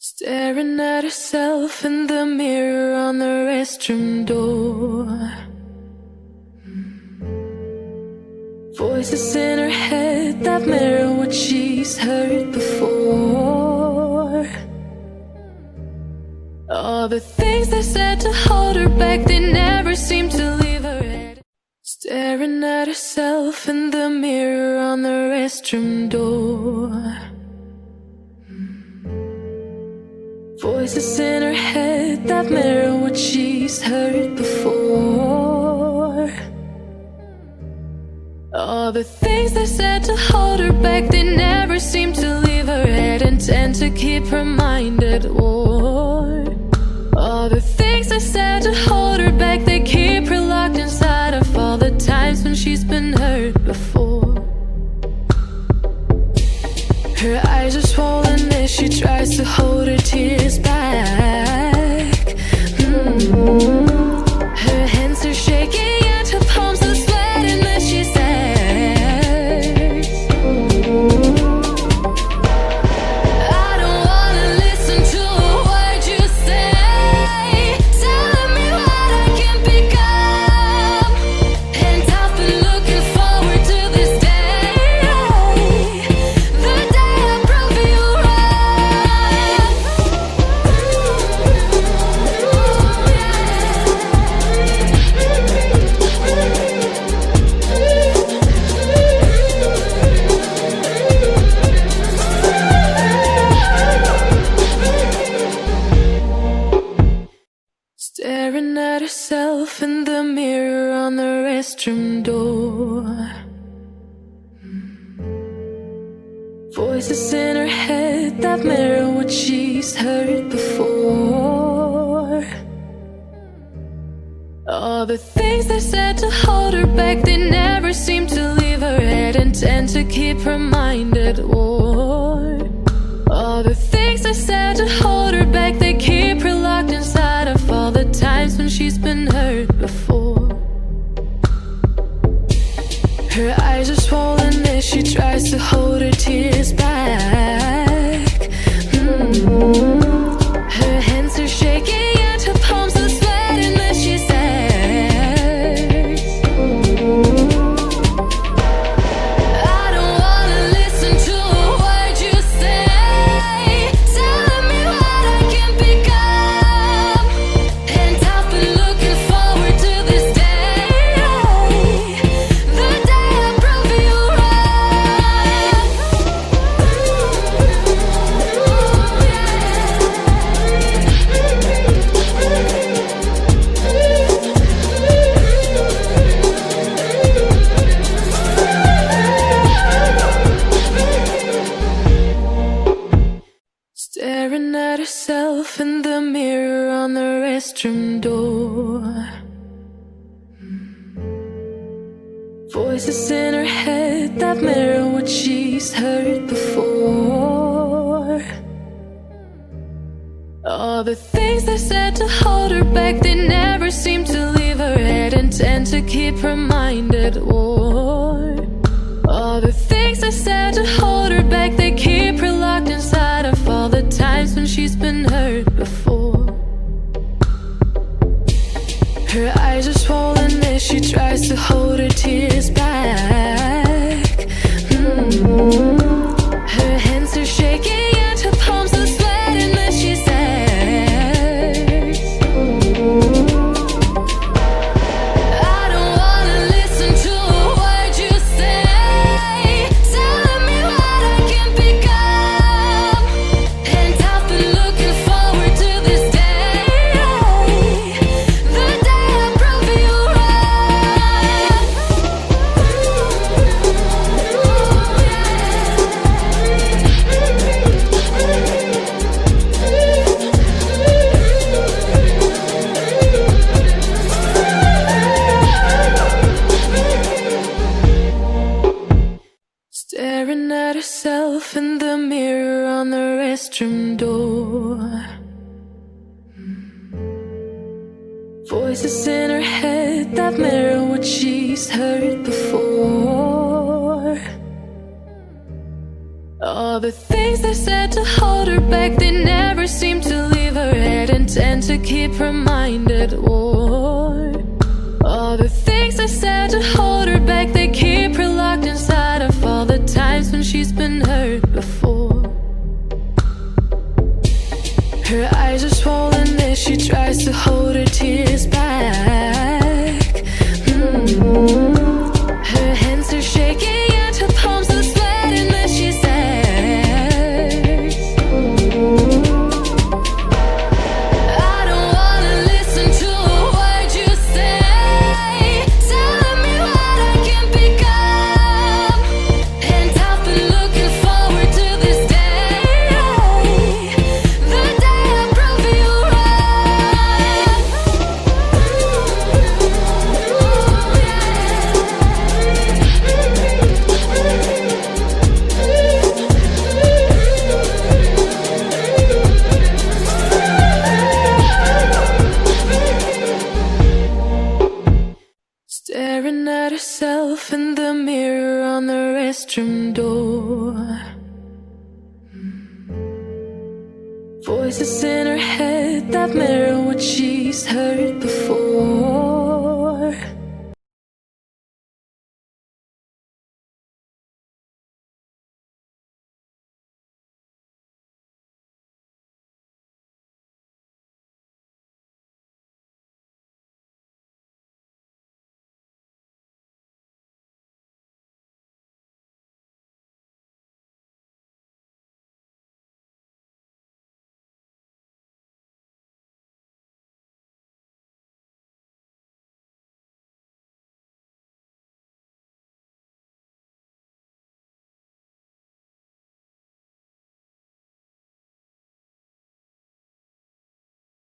Staring at herself in the mirror on the restroom door. Voices in her head that mirror what she's heard before. All the things they said to hold her back, they never seem to leave her head. Staring at herself in the mirror on the restroom door. Voices in her head that mirror what she's heard before. All the things they said to hold her back, they never seem to leave her head and tend to keep her mind at war. All the things they said to hold her back, they keep her locked inside of all the times when she's been hurt before. Her eyes are swollen as she tries to hold her tears back. Her hands are shaking and her palms are sweating as she says, I don't wanna listen to a word you say, telling me what I can become. And I've been looking forward to this day, the day I prove you right. Staring at herself in the mirror on the restroom door. Voices in her head that mirror what she's heard before. All the things they said to hold her back, they never seem to leave her head and tend to keep her mind at war. All the things they said to hold her back, they keep her locked inside of all the times when she's been hurt before. Her eyes are swollen as she tries to hold her tears back. Her hands are shaking and her palms are sweating as she says, I don't wanna listen to a word you say, telling me what I can become. And I've been looking forward to this day, the day I prove you right. Staring at herself in the mirror on the restroom door. Voices in her head that mirror what she's heard before. All the things they said to hold her back, they never seem to leave her head and tend to keep her mind at war. All the things they said to hold her back, they keep her locked inside of all the times when she's been hurt before. Her eyes are swollen as she tries to hold her tears back. Her hands are shaking and her palms are sweating as she says, I don't wanna listen to a word you say, telling me what I can become. And I've been looking forward to this day, the day I prove you right. Staring at herself in the mirror on the restroom door. Voices in her head that mirror what she's heard before. All the things they said to hold her back, they never to keep her mind at war. All the things I said to hold her back, they keep her locked inside of all the times when she's been hurt before. Her eyes are swollen as she tries to hold her tears back. Her hands are shaking and her palms are sweating as she says, I don't wanna listen to a word you say, telling me what I can become. And I've been looking forward to this day, the day I prove you staring at herself in the mirror on the restroom door. Voices in her head that mirror what she's heard before.